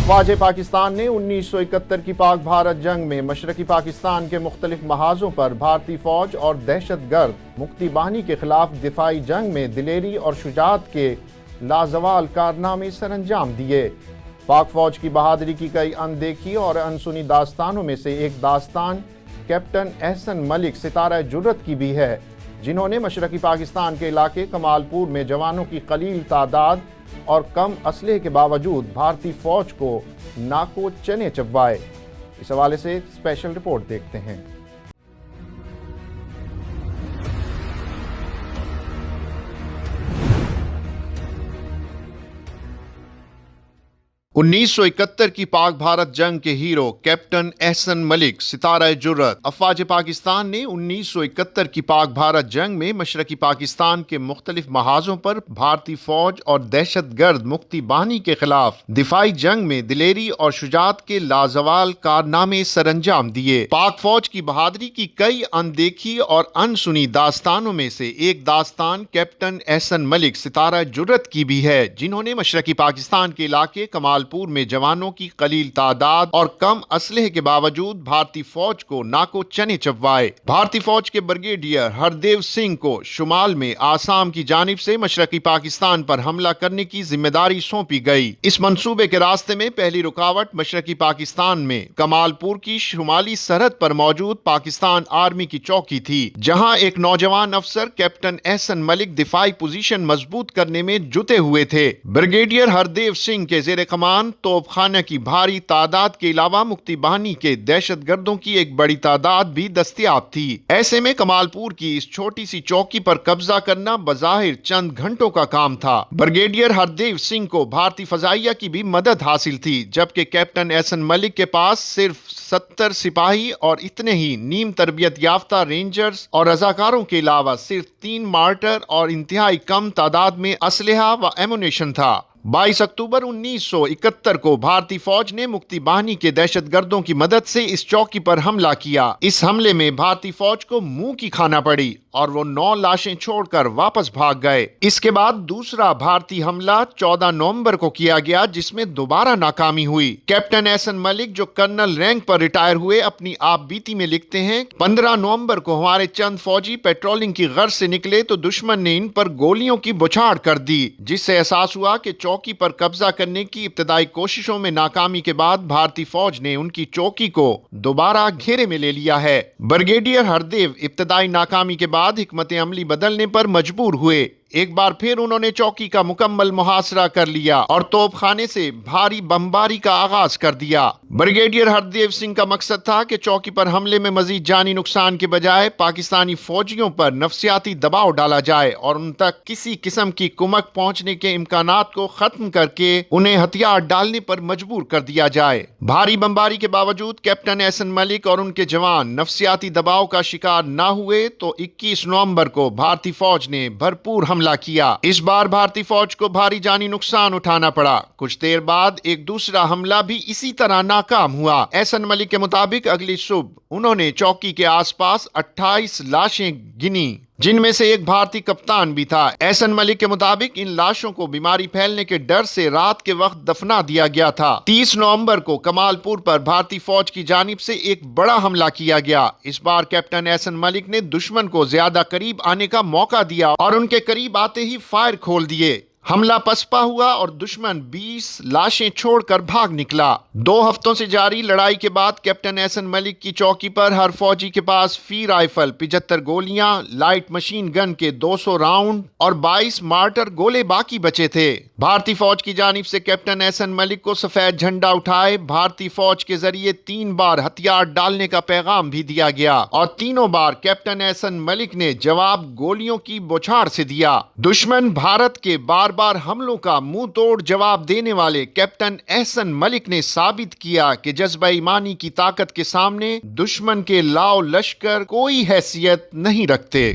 افواج پاکستان نے 1971 کی پاک بھارت جنگ میں مشرقی پاکستان کے مختلف محاذوں پر بھارتی فوج اور دہشت گرد مکتی باہنی کے خلاف دفاعی جنگ میں دلیری اور شجاعت کے لازوال کارنامے سر انجام دیے۔ پاک فوج کی بہادری کی کئی اندیکھی اور انسنی داستانوں میں سے ایک داستان کیپٹن احسن ملک ستارہ جرأت کی بھی ہے، جنہوں نے مشرقی پاکستان کے علاقے کمال پور میں جوانوں کی قلیل تعداد اور کم اسلحے کے باوجود بھارتی فوج کو ناکو چنے چبوائے۔ اس حوالے سے اسپیشل رپورٹ دیکھتے ہیں۔ 1971 کی پاک بھارت جنگ کے ہیرو کیپٹن احسن ملک ستارہ جرأت۔ افواج پاکستان نے 1971 کی پاک بھارت جنگ میں مشرقی پاکستان کے مختلف محاذوں پر بھارتی فوج اور دہشت گرد مکتی باہنی کے خلاف دفاعی جنگ میں دلیری اور شجاعت کے لازوال کارنامے سر انجام دیے۔ پاک فوج کی بہادری کی کئی اندیکھی اور انسنی داستانوں میں سے ایک داستان کیپٹن احسن ملک ستارہ جرأت کی بھی ہے، جنہوں نے مشرقی پاکستان کے علاقے کمال پور میں جوانوں کی قلیل تعداد اور کم اسلحے کے باوجود بھارتی فوج کو ناکو چنے چبوائے۔ بھارتی فوج کے بریگیڈیئر ہردیو سنگھ کو شمال میں آسام کی جانب سے مشرقی پاکستان پر حملہ کرنے کی ذمہ داری سونپی گئی۔ اس منصوبے کے راستے میں پہلی رکاوٹ مشرقی پاکستان میں کمال پور کی شمالی سرحد پر موجود پاکستان آرمی کی چوکی تھی، جہاں ایک نوجوان افسر کیپٹن احسن ملک دفاعی پوزیشن مضبوط کرنے میں جٹے ہوئے تھے۔ بریگیڈیئر ہردیو سنگھ کے زیر کمان توپ خانہ کی بھاری تعداد کے علاوہ مکتی باہنی کے دہشت گردوں کی ایک بڑی تعداد بھی دستیاب تھی۔ ایسے میں کمال پور کی اس چھوٹی سی چوکی پر قبضہ کرنا بظاہر چند گھنٹوں کا کام تھا۔ بریگیڈیئر ہردیو سنگھ کو بھارتی فضائیہ کی بھی مدد حاصل تھی، جبکہ کیپٹن احسن ملک کے پاس صرف 70 سپاہی اور اتنے ہی نیم تربیت یافتہ رینجرز اور رضاکاروں کے علاوہ صرف 3 مارٹر اور انتہائی کم تعداد میں اسلحہ و ایمونیشن تھا۔ 22 اکتوبر 1971 کو بھارتی فوج نے مکتی باہنی کے دہشت گردوں کی مدد سے اس چوکی پر حملہ کیا۔ اس حملے میں بھارتی فوج کو منہ کی کھانا پڑی اور وہ 9 لاشیں چھوڑ کر واپس بھاگ گئے۔ اس کے بعد دوسرا بھارتی حملہ 14 نومبر کو کیا گیا، جس میں دوبارہ ناکامی ہوئی۔ کیپٹن احسن ملک، جو کرنل رینک پر ریٹائر ہوئے، اپنی آپ بیتی میں لکھتے ہیں، 15 نومبر کو ہمارے چند فوجی پیٹرولنگ کی غرض سے نکلے تو دشمن نے ان پر گولیوں کی بوچھاڑ کر دی، جس سے احساس ہوا کہ چوکی پر قبضہ کرنے کی ابتدائی کوششوں میں ناکامی کے بعد بھارتی فوج نے ان کی چوکی کو دوبارہ گھیرے میں لے لیا ہے۔ بریگیڈیئر ہردیو ابتدائی ناکامی کے بعد حکمت عملی بدلنے پر مجبور ہوئے۔ ایک بار پھر انہوں نے چوکی کا مکمل محاصرہ کر لیا اور توپ خانے سے بھاری بمباری کا آغاز کر دیا۔ بریگیڈیئر ہردیو سنگھ کا مقصد تھا کہ چوکی پر حملے میں مزید جانی نقصان کے بجائے پاکستانی فوجیوں پر نفسیاتی دباؤ ڈالا جائے اور ان تک کسی قسم کی کمک پہنچنے کے امکانات کو ختم کر کے انہیں ہتھیار ڈالنے پر مجبور کر دیا جائے۔ بھاری بمباری کے باوجود کیپٹن احسن ملک اور ان کے جوان نفسیاتی دباؤ کا شکار نہ ہوئے تو 21 نومبر کو بھارتی فوج نے بھرپور حملہ کیا۔ اس بار بھارتی فوج کو بھاری جانی نقصان اٹھانا پڑا۔ کچھ دیر بعد ایک دوسرا حملہ بھی اسی طرح ناکام ہوا۔ احسن ملک کے مطابق اگلی صبح انہوں نے چوکی کے آس پاس 28 لاشیں گنی، جن میں سے ایک بھارتی کپتان بھی تھا۔ احسن ملک کے مطابق ان لاشوں کو بیماری پھیلنے کے ڈر سے رات کے وقت دفنا دیا گیا تھا۔ 30 نومبر کو کمال پور پر بھارتی فوج کی جانب سے ایک بڑا حملہ کیا گیا۔ اس بار کیپٹن احسن ملک نے دشمن کو زیادہ قریب آنے کا موقع دیا اور ان کے قریب آتے ہی فائر کھول دیے۔ حملہ پسپا ہوا اور دشمن 20 لاشیں چھوڑ کر بھاگ نکلا۔ 2 ہفتوں سے جاری لڑائی کے بعد کیپٹن احسن ملک کی چوکی پر ہر فوجی کے پاس فی رائفل 75 گولیاں، لائٹ مشین گن کے 200 راؤنڈ اور 22 مارٹر گولے باقی بچے تھے۔ بھارتی فوج کی جانب سے کیپٹن احسن ملک کو سفید جھنڈا اٹھائے بھارتی فوج کے ذریعے 3 بار ہتھیار ڈالنے کا پیغام بھی دیا گیا اور تینوں بار کیپٹن احسن ملک نے جواب گولیوں کی بوچھاڑ سے دیا۔ دشمن بھارت کے بار حملوں کا منہ توڑ جواب دینے والے کیپٹن احسن ملک نے ثابت کیا کہ جذبہ ایمانی کی طاقت کے سامنے دشمن کے لاؤ لشکر کوئی حیثیت نہیں رکھتے۔